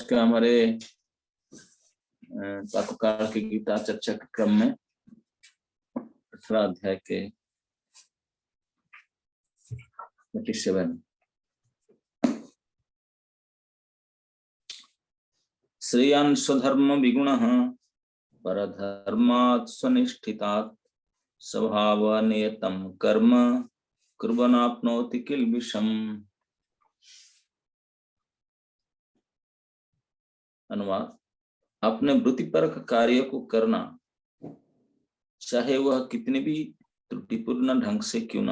के हमारे प्रातःकाल की गीता चर्चा के क्रम में 18 अध्याय के 27 श्रेयान् स्वधर्म विगुणः परधर्मात् स्वनिष्ठितात् स्वभावनियतं कर्म कुर्वन्नाप्नोति किल्बिषम्। अनुवाद: अपने वृत्तिपरक कार्य को करना, चाहे वह कितनी भी त्रुटिपूर्ण ढंग से क्यों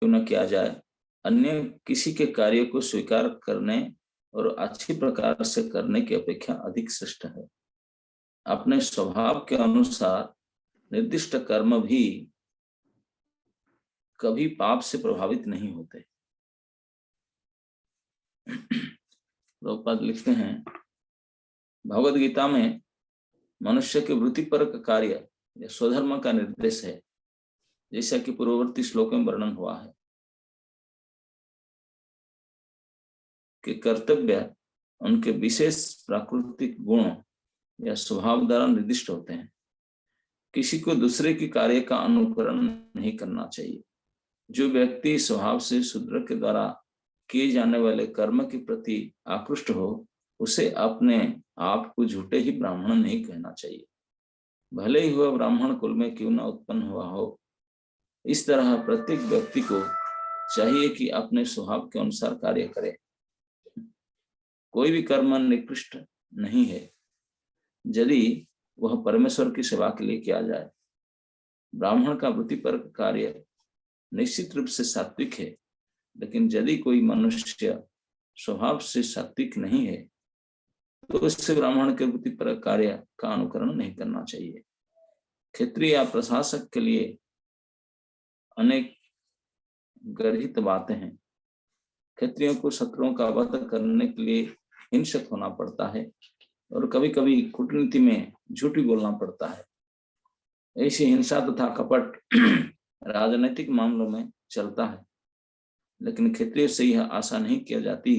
न किया जाए, अन्य किसी के कार्य को स्वीकार करने और अच्छी प्रकार से करने की अपेक्षा अधिक श्रेष्ठ है। अपने स्वभाव के अनुसार निर्दिष्ट कर्म भी कभी पाप से प्रभावित नहीं होते। प्रभुपाद लिखते हैं, भगवद गीता में मनुष्य के वृत्तिपरक कार्य या स्वधर्म का निर्देश है, जैसा कि पूर्ववर्ती श्लोक में वर्णन हुआ है कि कर्तव्य उनके विशेष प्राकृतिक गुण या स्वभाव द्वारा निर्दिष्ट होते हैं। किसी को दूसरे की कार्य का अनुकरण नहीं करना चाहिए। जो व्यक्ति स्वभाव से शूद्र के द्वारा किए जाने वाले कर्म के प्रति आकृष्ट हो, उसे अपने आप को झूठे ही ब्राह्मण नहीं कहना चाहिए, भले ही वह ब्राह्मण कुल में क्यों न उत्पन्न हुआ हो। इस तरह प्रत्येक व्यक्ति को चाहिए कि अपने स्वभाव के अनुसार कार्य करे। कोई भी कर्म निकृष्ट नहीं है यदि वह परमेश्वर की सेवा के लिए किया जाए। ब्राह्मण का वृत्तिपरक कार्य निश्चित रूप से सात्विक है, लेकिन यदि कोई मनुष्य स्वभाव से सात्विक नहीं है तो उससे ब्राह्मण के वृत्तिपरक कार्य का अनुकरण नहीं करना चाहिए। क्षत्रिय या प्रशासक के लिए अनेक गर्हित बातें हैं। क्षत्रियों को शत्रुओं का वध करने के लिए हिंसक होना पड़ता है और कभी कभी कूटनीति में झूठ भी बोलना पड़ता है। ऐसी हिंसा तथा कपट राजनीतिक मामलों में चलता है, लेकिन क्षत्रिय से यह आशा नहीं किया जाती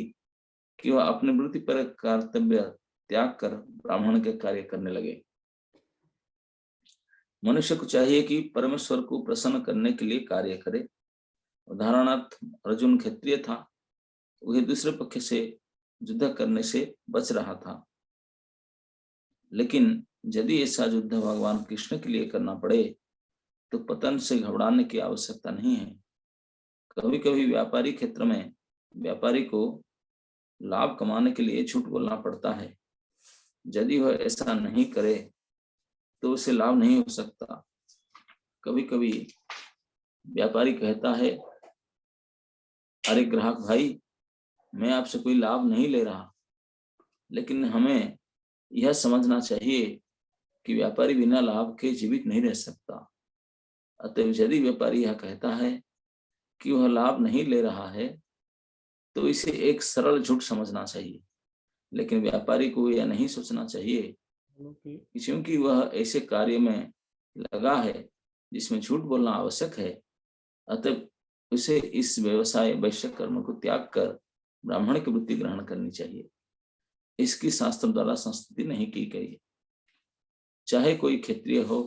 कि वह अपने वृत्तिपरक कर्तव्य त्याग कर ब्राह्मण के कार्य करने लगे। मनुष्य को चाहिए कि परमेश्वर को प्रसन्न करने के लिए कार्य करे। उदाहरणार्थ, अर्जुन क्षत्रिय था, वह दूसरे पक्ष से युद्ध करने से बच रहा था, लेकिन यदि ऐसा युद्ध भगवान कृष्ण के लिए करना पड़े तो पतन से घबराने की आवश्यकता नहीं है। कभी कभी व्यापारी क्षेत्र में व्यापारी को लाभ कमाने के लिए झूठ बोलना पड़ता है। यदि वह ऐसा नहीं करे तो उसे लाभ नहीं हो सकता। कभी कभी व्यापारी कहता है, अरे ग्राहक भाई, मैं आपसे कोई लाभ नहीं ले रहा, लेकिन हमें यह समझना चाहिए कि व्यापारी बिना लाभ के जीवित नहीं रह सकता। अतः यदि व्यापारी यह कहता है कि वह लाभ नहीं ले रहा है तो इसे एक सरल झूठ समझना चाहिए, लेकिन व्यापारी को यह नहीं सोचना चाहिए कि क्योंकि वह ऐसे कार्य में लगा है जिसमें झूठ बोलना आवश्यक है, अतः उसे इस व्यवसाय वैश्य कर्म को त्याग कर ब्राह्मण की वृत्ति ग्रहण करनी चाहिए। इसकी शास्त्र द्वारा संस्तुति नहीं की गई। चाहे कोई क्षत्रिय हो,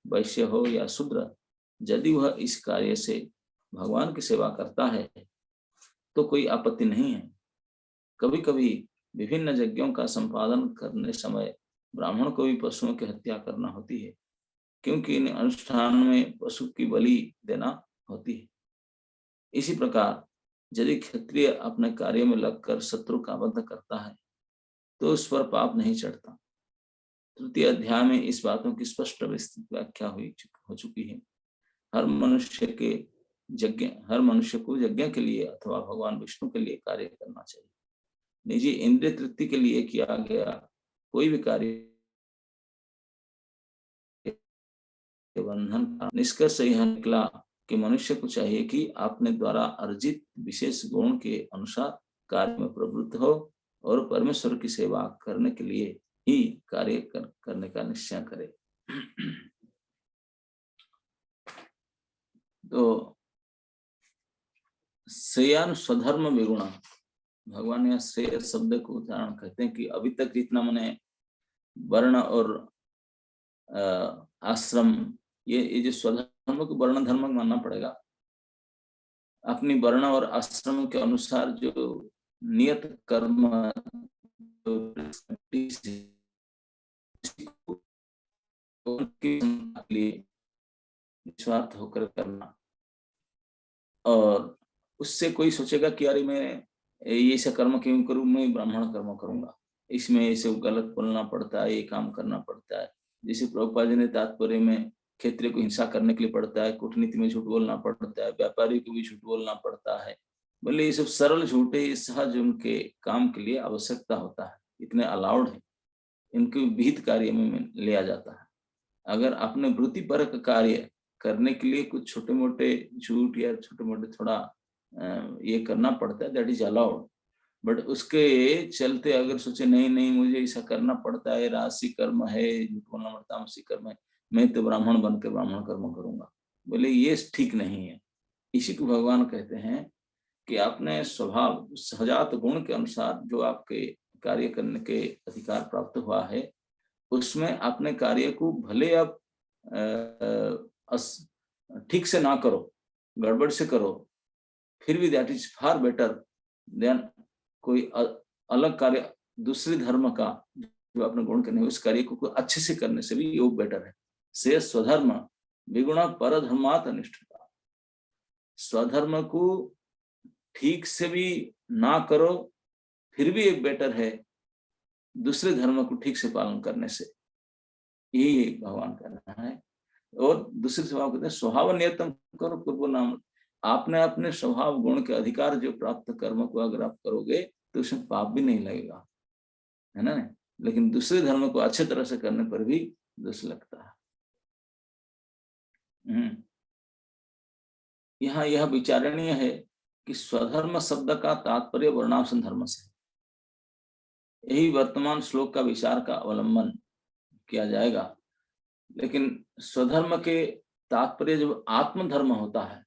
वैश्य हो या शूद्र, यदि वह इस कार्य से भगवान की सेवा करता है तो कोई आपत्ति नहीं है। कभी कभी विभिन्न यज्ञों का संपादन करने समय ब्राह्मण को भी पशुओं की हत्या करना होती है, क्योंकि इन अनुष्ठान में पशु की बलि देना होती है। इसी प्रकार यदि क्षत्रिय अपने कार्य में लगकर शत्रु का वध करता है तो उस पर पाप नहीं चढ़ता। तृतीय अध्याय में इस बातों की स्पष्ट विस्तृत व्याख्या हो चुकी है। हर मनुष्य को यज्ञ के लिए अथवा भगवान विष्णु के लिए कार्य करना चाहिए। निजी इंद्रिय तृप्ति के लिए किया गया कोई भी कार्य बंधन का निष्कर्ष यह निकला कि मनुष्य को चाहिए कि अपने द्वारा अर्जित विशेष गुण के अनुसार कार्य में प्रवृत्त हो और परमेश्वर की सेवा करने के लिए ही कार्य करने का निश्चय करे। तो श्रेयान् स्वधर्म विगुणः, भगवान यहाँ श्रेय शब्द को उदाहरण कहते हैं कि अभी तक जितना मैंने वर्ण और आश्रम, ये जो स्वधर्म को वर्ण धर्म मानना पड़ेगा। अपनी वर्ण और आश्रम के अनुसार जो नियत कर्म लिए निस्वार्थ होकर करना, और उससे कोई सोचेगा कि अरे मैं ये ऐसा कर्म क्यों करूं, मैं ब्राह्मण कर्म करूंगा, इसमें ऐसे गलत बोलना पड़ता है, ये काम करना पड़ता है। जैसे प्रभुपाद जी ने तात्पर्य में क्षेत्रीय को हिंसा करने के लिए पड़ता है, कूटनीति में झूठ बोलना पड़ता है, व्यापारी को भी झूठ बोलना पड़ता है। बोले ये सब सरल झूठे सहज उनके काम के लिए आवश्यकता होता है, इतने अलाउड है, इनके विहित कार्य में लिया जाता है। अगर अपने वृत्तिपरक कार्य करने के लिए कुछ छोटे मोटे झूठ या छोटे मोटे थोड़ा ये करना पड़ता है, दैट इज अलाउड। बट उसके चलते अगर सोचे नहीं नहीं मुझे ऐसा करना पड़ता है, राशि कर्म है, झूठ बोलना पड़ता है, कर्म है, मैं तो ब्राह्मण बन के ब्राह्मण कर्म करूंगा, बोले ये ठीक नहीं है। इसी को भगवान कहते हैं कि अपने स्वभाव सहजात गुण के अनुसार जो आपके कार्य करने के अधिकार प्राप्त हुआ है, उसमें अपने कार्य को भले आप ठीक से ना करो, गड़बड़ से करो, फिर भी that is far better than कोई अलग कार्य दूसरे धर्म का जो अपने गुण करने उस कार्य को अच्छे से करने से भी योग बेटर है। से स्वधर्म विगुणा पर धर्मात अनिष्ठता, स्वधर्म को ठीक से भी ना करो फिर भी एक बेटर है दूसरे धर्म को ठीक से पालन करने से, यही भगवान का कहना है। और दूसरे स्वभाव कहते हैं स्वभाव नियतम करो पूर्व नाम, आपने अपने स्वभाव गुण के अधिकार जो प्राप्त कर्म को अगर आप करोगे तो उसमें पाप भी नहीं लगेगा, है ना। लेकिन दूसरे धर्म को अच्छे तरह से करने पर भी दोष लगता है। यहाँ यह विचारणीय है कि स्वधर्म शब्द का तात्पर्य वर्णाश्रम धर्म से, यही वर्तमान श्लोक का विचार का अवलंबन किया जाएगा। लेकिन स्वधर्म के तात्पर्य जब आत्मधर्म होता है,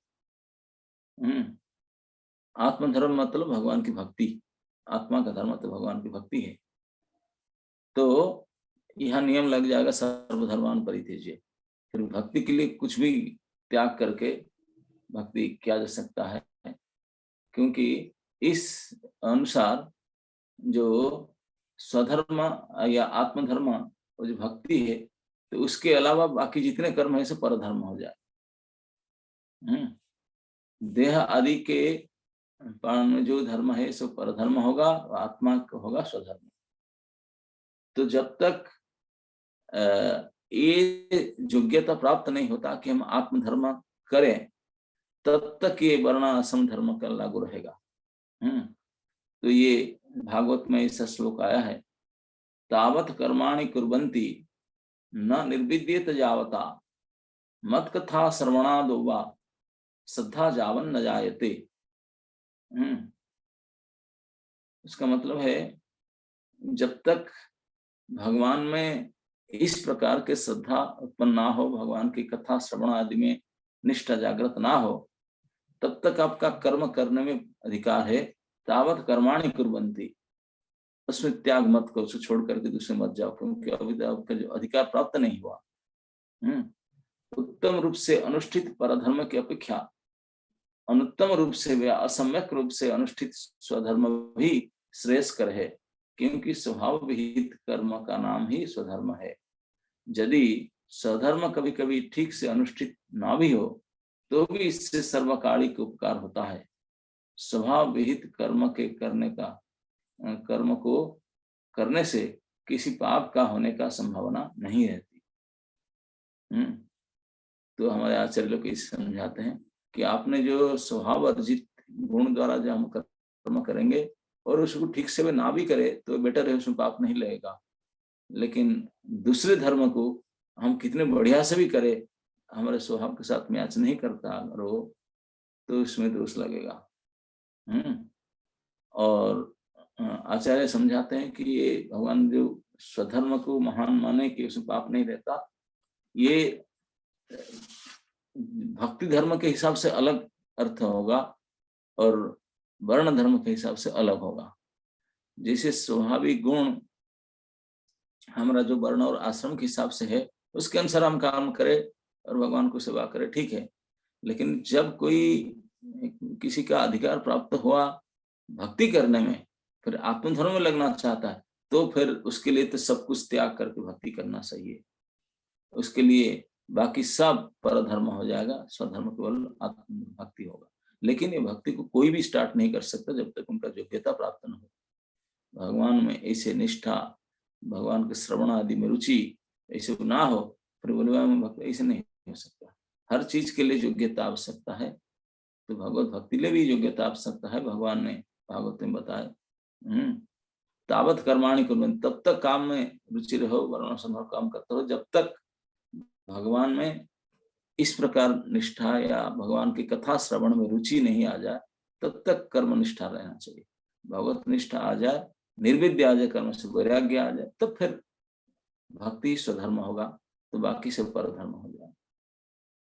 आत्मधर्म मतलब भगवान की भक्ति, आत्मा का धर्म तो भगवान की भक्ति है, तो यह नियम लग जाएगा सर्वधर्मान परित्यज्य। फिर भक्ति के लिए कुछ भी त्याग करके भक्ति किया जा सकता है, क्योंकि इस अनुसार जो स्वधर्म या आत्मधर्म और जो भक्ति है, तो उसके अलावा बाकी जितने कर्म है सब परधर्म हो जाए। देह आदि के प्राण में जो धर्म है सो परधर्म होगा, आत्मा होगा स्वधर्म। तो जब तक ये योग्यता प्राप्त नहीं होता कि हम आत्मधर्म करें, तब तक ये वर्णाश्रम धर्म का लागू रहेगा। तो ये भागवत में ऐसा श्लोक आया है, तावत कर्माणि कुर्वन्ति न निर्विद्येत जावता मत कथा श्रवणादो वा श्रद्धा जावन न जायते। उसका मतलब है जब तक भगवान में इस प्रकार के श्रद्धा उत्पन्न ना हो, भगवान की कथा श्रवण आदि में निष्ठा जागृत ना हो, तब तक आपका कर्म करने में अधिकार है। तावत कर्माणि कुर्वन्ति, उसमें त्याग मत करो, उसे छोड़ करके दूसरे मत जाओ, क्योंकि अभी तक आपका जो अधिकार प्राप्त नहीं हुआ। उत्तम रूप से अनुष्ठित परधर्म की अपेक्षा अनुत्तम रूप से या असम्यक रूप से अनुष्ठित स्वधर्म भी श्रेयस्कर है, क्योंकि स्वभाव विहित कर्म का नाम ही स्वधर्म है। यदि स्वधर्म कभी कभी ठीक से अनुष्ठित ना भी हो तो भी इससे सर्वकालिक उपकार होता है। स्वभाव विहित कर्म के कर्म को करने से किसी पाप का होने का संभावना नहीं रहती। तो हमारे आचार्य लोग इसे समझाते हैं कि आपने जो स्वभाव अर्जित गुण द्वारा जो हम कर्म करेंगे और उसको ठीक से ना भी करे तो बेटर है, उसमें पाप नहीं लगेगा। लेकिन दूसरे धर्म को हम कितने बढ़िया से भी करें, हमारे स्वभाव के साथ मैच नहीं करता अगर वो, तो उसमें दोष लगेगा। और आचार्य समझाते हैं कि ये भगवान जो स्वधर्म को महान माने कि उसमें पाप नहीं रहता, ये भक्ति धर्म के हिसाब से अलग अर्थ होगा और वर्ण धर्म के हिसाब से अलग होगा। जैसे स्वाभाविक गुण हमारा जो वर्ण और आश्रम के हिसाब से है उसके अनुसार हम काम करें और भगवान को सेवा करें, ठीक है। लेकिन जब कोई किसी का अधिकार प्राप्त हुआ भक्ति करने में, फिर आत्मधर्म में लगना चाहता है, तो फिर उसके लिए तो सब कुछ त्याग करके भक्ति करना चाहिए। उसके लिए बाकी सब परधर्म हो जाएगा, स्वधर्म केवल आत्म भक्ति होगा। लेकिन ये भक्ति को कोई भी स्टार्ट नहीं कर सकता जब तक उनका योग्यता प्राप्त न हो। भगवान में ऐसे निष्ठा, भगवान के श्रवण आदि में रुचि ऐसे ना हो, फिर बोलवा में भक्ति ऐसे नहीं हो सकता। हर चीज के लिए योग्यता आवश्यकता है, तो भगवत भक्ति लिए भी योग्यता आवश्यकता है। भगवान ने भागवत में बताया, तावत कर्माणि कुर्वन्ति, तब तक काम में रुचि रहो, वर्ण संभव काम करते हो, जब तक भगवान में इस प्रकार निष्ठा या भगवान की कथा श्रवण में रुचि नहीं आ जाए, तब तक कर्म निष्ठा रहना चाहिए। भगवत निष्ठा आ जाए, निर्विद्य आ जाए, कर्म से वैराग्य आ जाए, तब फिर भक्ति स्वधर्म होगा, तो बाकी सब परधर्म हो जाए।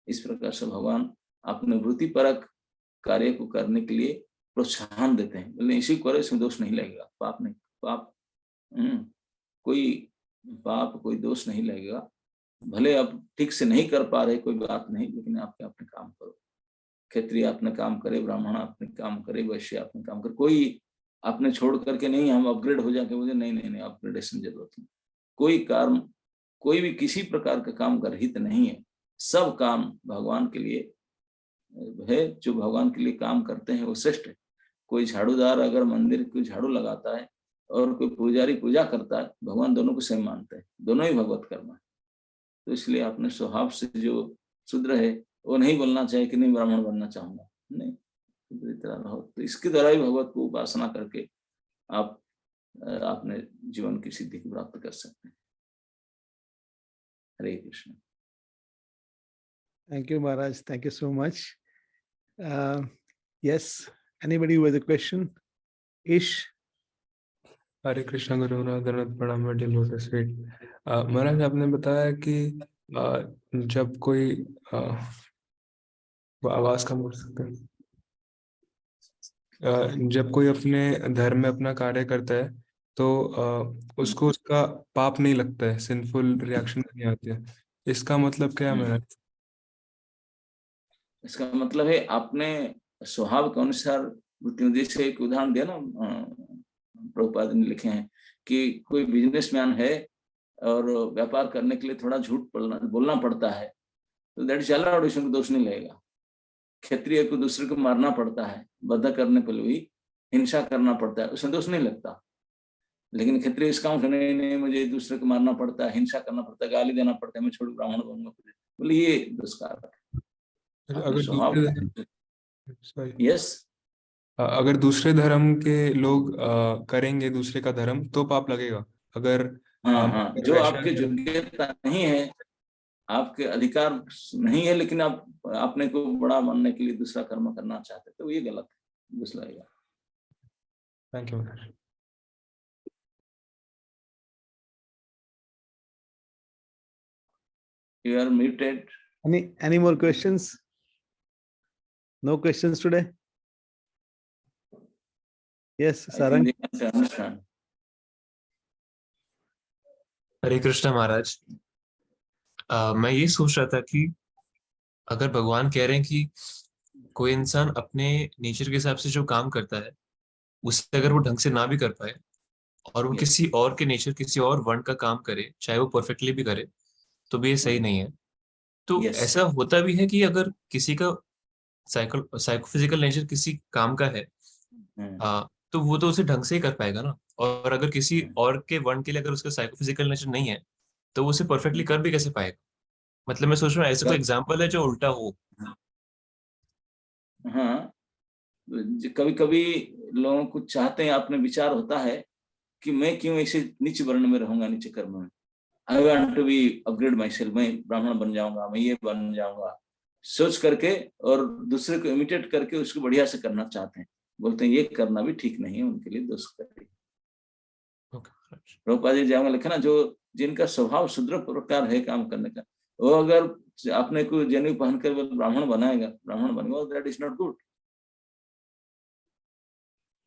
इस प्रकार से भगवान अपने वृत्ति परक कार्य को करने के लिए प्रोत्साहन देते हैं। बोले इसी करे, इसमें दोष नहीं लगेगा, पाप नहीं, पाप कोई पाप कोई दोष नहीं लगेगा। भले आप ठीक से नहीं कर पा रहे, कोई बात नहीं, लेकिन आपके अपने काम करो। क्षत्रिय अपने काम करे, ब्राह्मण अपने काम करे, वैश्य अपने काम करे, कोई अपने छोड़ करके नहीं हम अपग्रेड हो जाके मुझे नहीं अपग्रेडेशन जरूरत नहीं। कोई काम, कोई भी किसी प्रकार का काम गर्हित नहीं है, सब काम भगवान के लिए है। जो भगवान के लिए काम करते हैं वो श्रेष्ठ है। कोई झाड़ूदार अगर मंदिर को झाड़ू लगाता है और कोई पुजारी पूजा करता है, भगवान दोनों को सेम मानते हैं, दोनों ही भगवत कर्म है। तो इसलिए अपने स्वभाव से जो शूद्र है वो नहीं बोलना चाहिए कि नहीं ब्राह्मण बनना चाहूंगा, नहीं, तरह रहो। तो इसके द्वारा ही भगवत को उपासना करके आप अपने जीवन की सिद्धि को प्राप्त कर सकते हैं। हरे Krishna. Thank you, Maharaj. Thank you so much. Yes, anybody with a question? Ish? हरे कृष्ण गुरुनाथ दंडवत प्रणाम लोटस फीट। महाराज आपने बताया कि जब कोई आवाज कम कर सकते हैं, जब कोई अपने धर्म में अपना कार्य करता है तो उसको उसका पाप नहीं लगता है, सिंफुल रिएक्शन नहीं आती है। इसका मतलब क्या है महाराज? इसका मतलब है अपने स्वभाव के अनुसार। जैसे एक उदाहरण दिया ना, प्रभुपाद ने लिखे हैं कि कोई बिजनेसमैन है और व्यापार करने के लिए थोड़ा झूठ बोलना पड़ता है, तो दैट इज अलाउड, इसमें दोष नहीं लगेगा। क्षत्रिय को दूसरे को मारना पड़ता है, वध करने पर भी हिंसा करना पड़ता है, उसमें दोष नहीं लगता। लेकिन क्षत्रिय इस काम करने नहीं, मुझे दूसरे को मारना पड़ता है, हिंसा करना पड़ता है, गाली देना पड़ता है, मैं छोड़ ब्राह्मण बनूंगा, बोले ये दुष्कारक है। अगर यस, अगर दूसरे धर्म के लोग करेंगे दूसरे का धर्म तो पाप लगेगा। अगर हाँ, जो आपके योग्यता नहीं है, आपके अधिकार नहीं है, लेकिन आप अपने को बड़ा मानने के लिए दूसरा कर्म करना चाहते, तो ये गलत है, दोष लगेगा। Thank you. You are muted. Any more questions? No questions today? Yes, Sarang. हरे कृष्ण महाराज, मैं ये सोच रहा था कि अगर भगवान कह रहे हैं कि कोई इंसान अपने नेचर के हिसाब से जो काम करता है उससे अगर वो ढंग से ना भी कर पाए और वो किसी और के नेचर, किसी और वर्ण का काम करे, चाहे वो परफेक्टली भी करे, तो भी ये सही नहीं है। तो ऐसा होता भी है कि अगर किसी का साइकोफिजिकल नेचर किसी काम का है, तो वो तो उसे ढंग से ही कर पाएगा ना। और अगर किसी और के वर्ण के लिए अगर उसका साइकोफिजिकल नेचर नहीं है तो वो उसे परफेक्टली कर भी कैसे पाएगा? मतलब मैं सोच रहा हूँ ऐसा कोई एग्जांपल है जो उल्टा हो। हाँ, कभी कभी लोगों को चाहते हैं, अपने विचार होता है कि मैं क्यों ऐसे नीचे वर्ण में रहूंगा, नीचे कर्म में, I want to be upgrade myself, मैं ब्राह्मण बन जाऊंगा, मैं ये बन जाऊंगा, सोच करके और दूसरे को इमिटेट करके उसको बढ़िया से करना चाहते हैं। बोलते हैं ये करना भी ठीक नहीं है, उनके लिए दोष करें। प्रभुपाद जी जाऊंगा लिखा ना, जो जिनका स्वभाव शूद्र प्रकार है काम करने का, वो अगर अपने को जनेऊ पहनकर ब्राह्मण बनाएगा, ब्राह्मण बनेगा, दैट इज नॉट गुड।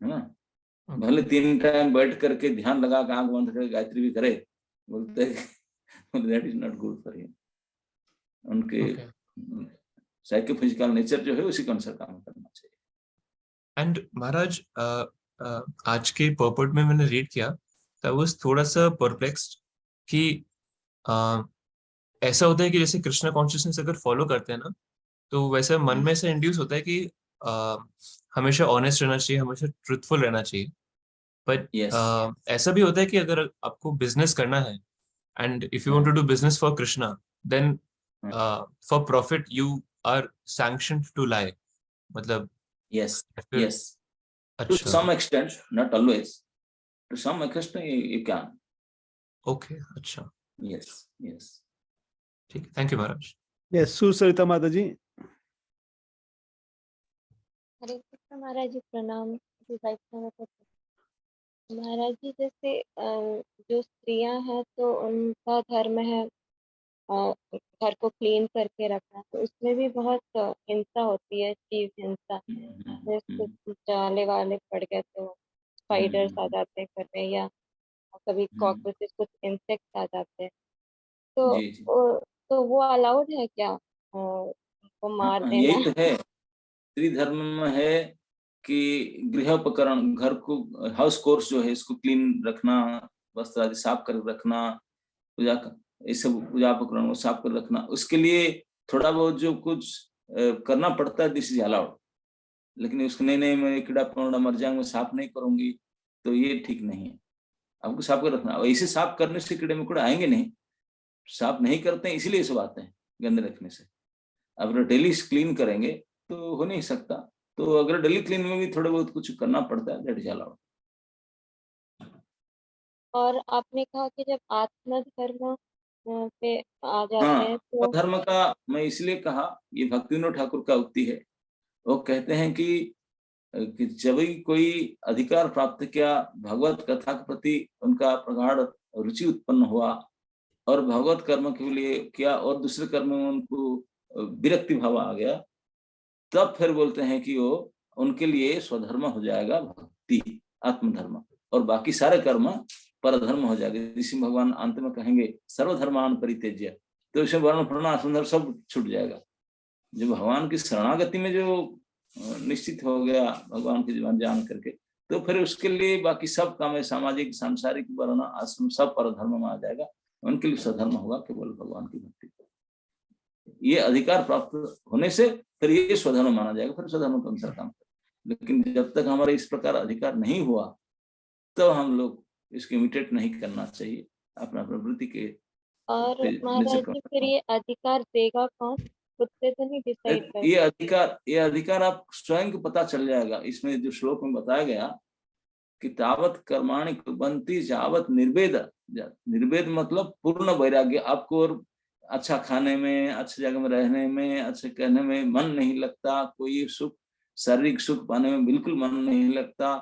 है ना। भले 3 टाइम बैठ करके ध्यान लगा के आंख बंद करके गायत्री भी करे, बोलते हैं that is not good for him. उनके साइकोफिजिकल नेचर जो है उसी के अनुसार काम करना चाहिए। एंड महाराज आज के पर्पट में मैंने रीड किया तो वो थोड़ा सा परप्लेक्स्ड कि ऐसा होता है कि जैसे कृष्णा कॉन्शियसनेस अगर फॉलो करते हैं ना, तो वैसे मन में से इंड्यूस होता है कि हमेशा ऑनेस्ट रहना चाहिए, हमेशा ट्रुथफुल रहना चाहिए। But Yes. ऐसा भी होता है कि अगर आपको बिजनेस करना है and if you want to do business for Krishna, then for profit you are sanctioned to lie, मतलब Yes, फिर- yes. To अच्छा, some extent, not always. To some extent, you can. Okay, अच्छा, Yes, yes. ठीक है, thank you Maharaj. Yes, Sucharita Mataji. हरे कृष्ण महाराज जी, प्रणाम जी। महाराज जी, जैसे जो स्त्रियां हैं तो उनका धर्म है घर को क्लीन करके रखना, तो उसमें भी बहुत हिंसा होती है, जीव हिंसा। जैसे जाले वाले पड़ गए तो स्पाइडर्स आ जाते हैं घर में, या कभी कॉकरोचेस, कुछ इंसेक्ट्स आ जाते हैं, तो जी जी। तो वो अलाउड है क्या उनको मार देना? यही तो है, स्त्री धर्म में है कि गृहोपकरण, घर को, हाउस कोर्स जो है इसको क्लीन रखना, वस्त्र आदि साफ कर रखना, पूजा ये सब पूजा उपकरण को साफ कर रखना, उसके लिए थोड़ा बहुत जो कुछ करना पड़ता है, दिस इज अलाउड। लेकिन उसको नहीं मैं कीड़ा पकड़ा मर जाएंगे, मैं साफ नहीं करूंगी, तो ये ठीक नहीं है। आपको साफ कर रखना। ऐसे साफ करने से कीड़े मकोड़े आएंगे नहीं, साफ नहीं करते हैं इसीलिए सब आते हैं गंदे रखने से। अगर डेली क्लीन करेंगे तो हो नहीं सकता, तो अगर डेली क्लीन में भी थोड़ा बहुत कुछ करना पड़ता है, दैट इज अलाउड। और आपने कहा कि जब आत्म धर्म पे आ जाते हाँ, हैं तो धर्म का मैं इसलिए कहा, ये भक्तिविनोद ठाकुर का उक्ति है। वो कहते हैं कि जब भी कोई अधिकार प्राप्त किया, भगवत कथा के प्रति उनका प्रगाढ़ रुचि उत्पन्न हुआ और भगवत कर्म के लिए किया और दूसरे कर्म में उनको विरक्ति भाव आ गया, तब फिर बोलते हैं कि वो उनके लिए स्वधर्म हो जाएगा भक्ति, आत्मधर्म, और बाकी सारे कर्म परधर्म हो जाएगा। जिसमें भगवान अंत में कहेंगे सर्वधर्मान परित्यज्य, तो इसमें वर्ण प्रण आश्रम सब छूट जाएगा। जो भगवान की शरणागति में जो निश्चित हो गया भगवान के जीवन जान करके, तो फिर उसके लिए बाकी सब काम है, सामाजिक सांसारिक वर्ण आश्रम सब परधर्म में आ जाएगा। उनके लिए स्वधर्म होगा केवल भगवान की भक्ति। ये अधिकार प्राप्त होने से फिर ये स्वधर्म माना जाएगा, फिर स्वधर्म के अनुसार काम करें। लेकिन जब तक हमारा इस प्रकार अधिकार नहीं हुआ, तब हम लोग इसको इमिटेट नहीं करना चाहिए, अपना प्रवृत्ति के। और महाराज जी, फिर ये अधिकार देगा कौन? खुद से तो नहीं डिसाइड कर? ये अधिकार आप स्वयं को पता चल जाएगा। इसमें जो श्लोक में बताया गया कि तावत कर्माणि कुर्वन्ति यावत निर्वेद, निर्वेद मतलब पूर्ण वैराग्य। आपको और अच्छा खाने में, अच्छी जगह में रहने में, अच्छे कहने में मन नहीं लगता, कोई सुख, शारीरिक सुख पाने में बिल्कुल मन नहीं लगता,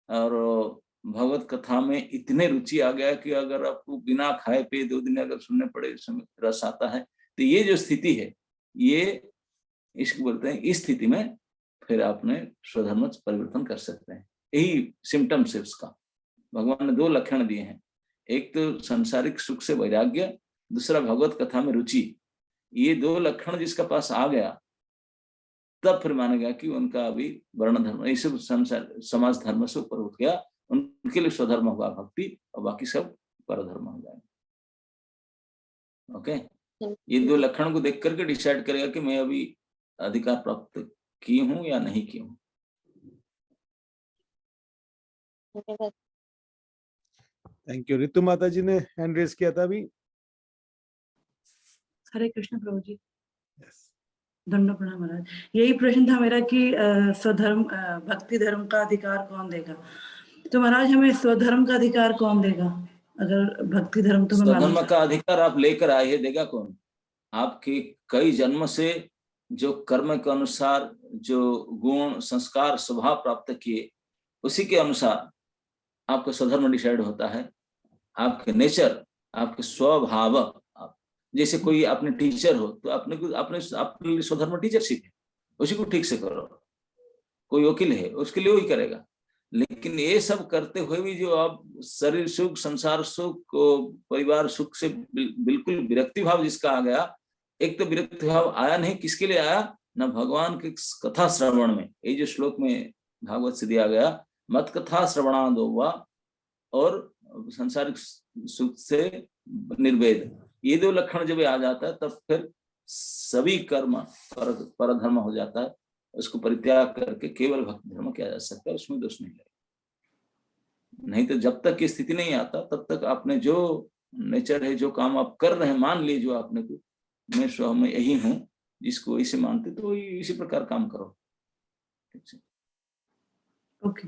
और भगवत कथा में इतने रुचि आ गया कि अगर आपको बिना खाए पिए 2 दिन अगर सुनने पड़े, इसमें रस आता है। तो ये जो स्थिति है, ये इसको बोलते हैं, इस स्थिति में फिर आपने स्वधर्म परिवर्तन कर सकते हैं। यही सिम्टम्स है उसका। भगवान ने 2 लक्षण दिए हैं, एक तो संसारिक सुख से वैराग्य, दूसरा भगवत कथा में रुचि। ये 2 लक्षण जिसका पास आ गया, तब फिर माना गया कि उनका अभी वर्ण धर्म, ये सब समाज धर्म से ऊपर उठ गया, उनके लिए स्वधर्म होगा भक्ति, और बाकी सब परधर्म हो जाएंगे। ओके, ये 2 लक्षण को देख करके डिसाइड करेगा कि मैं अभी अधिकार प्राप्त की हूँ या नहीं की हूँ। Thank you. रितु माता जी ने हैंड रेज किया था अभी। हरे कृष्ण प्रभु जी, Yes. दंडो प्रणाम महाराज। यही प्रश्न था मेरा कि स्वधर्म भक्ति धर्म का अधिकार कौन देगा? तो महाराज हमें स्वधर्म का अधिकार कौन देगा? अगर भक्ति धर्म तो मैं स्वधर्म का अधिकार आप लेकर आए, देगा कौन? आपके कई जन्म से जो कर्म के अनुसार जो गुण संस्कार स्वभाव प्राप्त किए, उसी के अनुसार आपका स्वधर्म डिसाइड होता है। आपके नेचर, आपके स्वभाव। जैसे कोई अपने टीचर हो तो अपने स्वधर्म टीचरशिप है, उसी को ठीक से करो। कोई वकील है, उसके लिए वही करेगा। लेकिन ये सब करते हुए भी जो अब शरीर सुख, संसार सुख, परिवार सुख से बिल्कुल विरक्ति भाव जिसका आ गया, एक तो विरक्ति भाव आया नहीं, किसके लिए आया? न भगवान की कथा श्रवण में। ये जो श्लोक में भागवत से दिया गया, मत कथा श्रवणादोवा और संसारिक सुख से निर्वेद, ये दो लक्षण जब आ जाता है तब फिर सभी कर्म परधर्म हो जाता है। उसको परित्याग करके केवल भक्ति धर्म किया जा सकता है, उसमें दोष नहीं लगेगा। नहीं तो जब तक ये स्थिति नहीं आता तब तक आपने जो नेचर है, जो काम आप कर रहे हैं, मान लीजिए जो आपने को, मैं स्वयं में यही हूँ, जिसको इसे मानते तो इसी प्रकार काम करो। ठीक है। ओके।